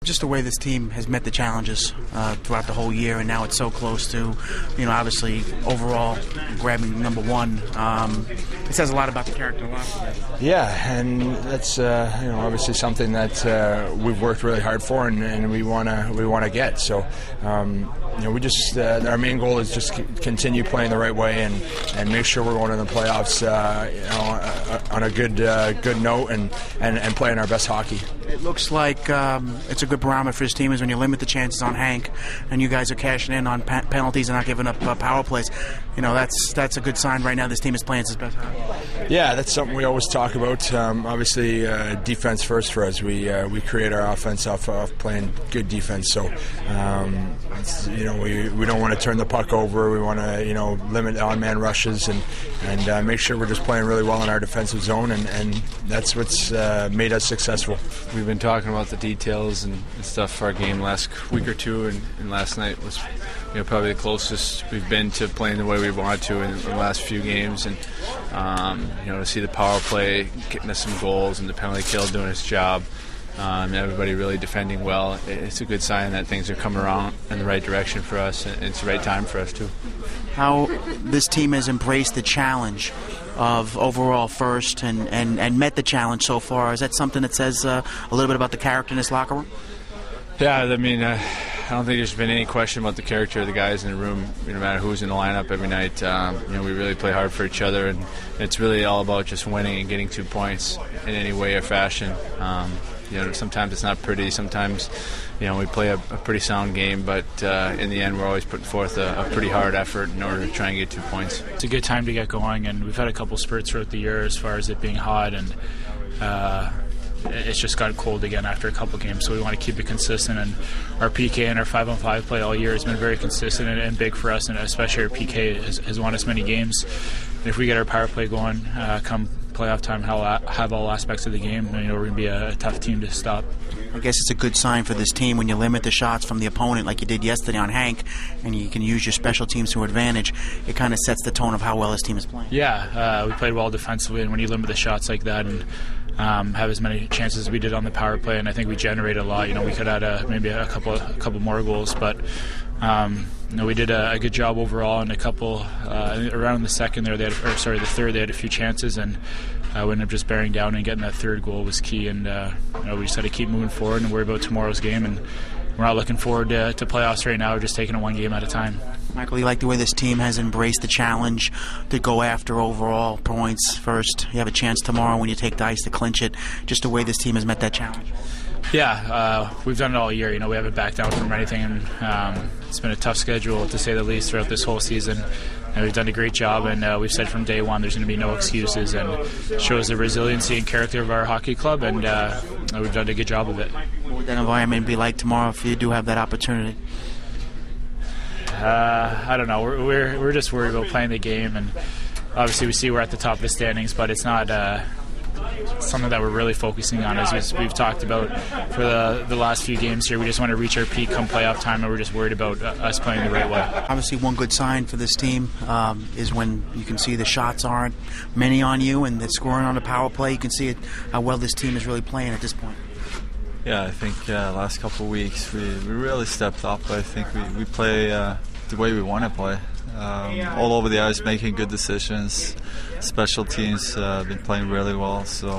Just the way this team has met the challenges throughout the whole year, and now it's so close to, obviously overall grabbing number one. It says a lot about the character of the locker room. Yeah, and that's obviously something that we've worked really hard for, and we want to get. So we just our main goal is just continue playing the right way and make sure we're going to the playoffs on a good note and playing our best hockey. It looks like it's a good barometer for this team is when you limit the chances on Hank, and you guys are cashing in on penalties and not giving up power plays. That's a good sign right now. This team is playing its best hockey. Yeah, that's something we always talk about. Obviously, defense first for us. We create our offense off playing good defense. So we don't want to turn the puck over. We want to limit on-man rushes and make sure we're just playing really well in our defensive zone, and that's what's made us successful. We've been talking about the details and stuff for our game last week or two, and last night was probably the closest we've been to playing the way we wanted to in the last few games, and to see the power play getting us some goals and the penalty kill doing its job, and everybody really defending well. It's a good sign that things are coming around in the right direction for us, and it's the right time for us too. How this team has embraced the challenge of overall first and met the challenge so far. Is that something that says a little bit about the character in this locker room? Yeah, I mean, I don't think there's been any question about the character of the guys in the room, no matter who's in the lineup every night. We really play hard for each other, and it's really all about just winning and getting 2 points in any way or fashion. Sometimes it's not pretty, sometimes we play a pretty sound game, but in the end we're always putting forth a pretty hard effort in order to try and get 2 points. It's a good time to get going, and we've had a couple spurts throughout the year as far as it being hot, and it's just got cold again after a couple games, so we want to keep it consistent, and our PK and our 5-on-5 play all year has been very consistent and big for us, and especially our PK has won us many games. And if we get our power play going come playoff time, have all aspects of the game, we're going to be a tough team to stop. I guess it's a good sign for this team when you limit the shots from the opponent like you did yesterday on Hank, and you can use your special teams to advantage. It kind of sets the tone of how well this team is playing. Yeah, we played well defensively, and when you limit the shots like that and have as many chances as we did on the power play, and I think we generated a lot. We could add maybe a couple more goals, but we did a good job overall. And a couple around the the third, they had a few chances, and we ended up just bearing down and getting that third goal was key. And we just had to keep moving forward and worry about tomorrow's game. And we're not looking forward to playoffs right now. We're just taking it one game at a time. Michael, you like the way this team has embraced the challenge to go after overall points first. You have a chance tomorrow when you take the ice to clinch it. Just the way this team has met that challenge. Yeah, we've done it all year. We haven't backed down from anything, and it's been a tough schedule to say the least throughout this whole season. And we've done a great job, and we've said from day one there's going to be no excuses, and it shows the resiliency and character of our hockey club, and we've done a good job of it. What would that environment be like tomorrow if you do have that opportunity? I don't know. We're just worried about playing the game, and obviously we see we're at the top of the standings, but it's not something that we're really focusing on. As we've talked about for the last few games here, we just want to reach our peak come playoff time, and we're just worried about us playing the right way. Obviously, one good sign for this team is when you can see the shots aren't many on you, and the scoring on the power play. You can see how well this team is really playing at this point. Yeah, I think last couple of weeks we really stepped up. I think we play the way we want to play. All over the ice, making good decisions. Special teams been playing really well, so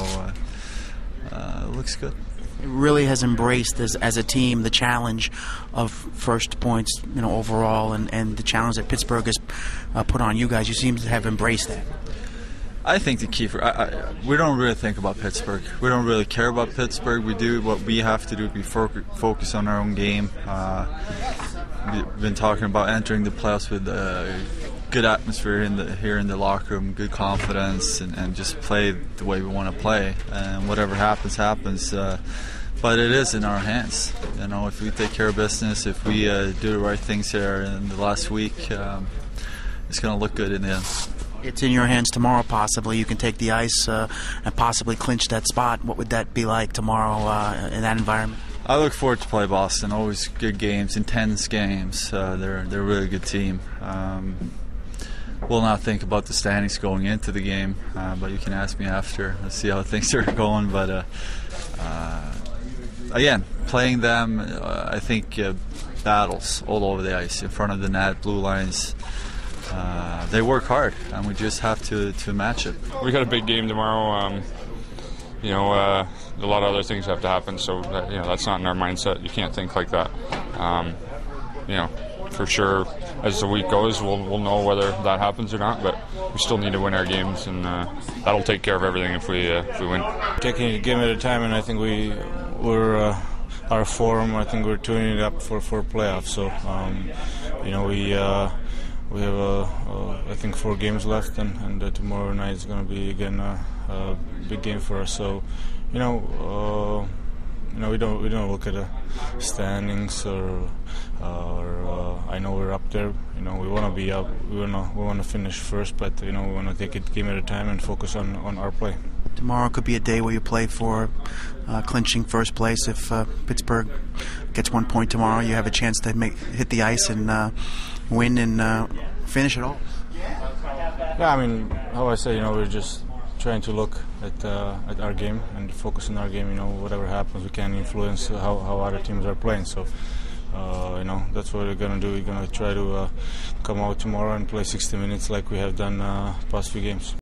it looks good. It really has embraced as a team the challenge of first points, overall, and the challenge that Pittsburgh has put on you guys. You seem to have embraced that. I think the key we don't really think about Pittsburgh. We don't really care about Pittsburgh. We do what we have to do. We focus on our own game. We've been talking about entering the playoffs with a good atmosphere here in the locker room, good confidence, and just play the way we want to play. And whatever happens. But it is in our hands. If we take care of business, if we do the right things here in the last week, it's going to look good in the end. It's in your hands tomorrow, possibly. You can take the ice and possibly clinch that spot. What would that be like tomorrow in that environment? I look forward to play Boston. Always good games, intense games. They're a really good team. We'll not think about the standings going into the game, but you can ask me after. Let's see how things are going. But again, playing them, I think battles all over the ice, in front of the net, blue lines. They work hard, and we just have to match it. We got a big game tomorrow. A lot of other things have to happen, so that's not in our mindset. You can't think like that. For sure, as the week goes, we'll know whether that happens or not. But we still need to win our games, and that'll take care of everything if we win. Taking it a game at a time, and I think we're our form. I think we're tuning it up for playoffs. So we have I think 4 games left, and tomorrow night is going to be again a big game for us. So we don't look at the standings or I know we're up there. We want to be up. We want to finish first, but we want to take it game at a time and focus on our play. Tomorrow could be a day where you play for clinching first place. If Pittsburgh gets 1 point tomorrow, you have a chance to hit the ice and win and finish it all. Yeah, I mean, how I say, we're just trying to look at our game and focus on our game. Whatever happens, we can't influence how other teams are playing. So, that's what we're gonna do. We're gonna try to come out tomorrow and play 60 minutes like we have done past few games.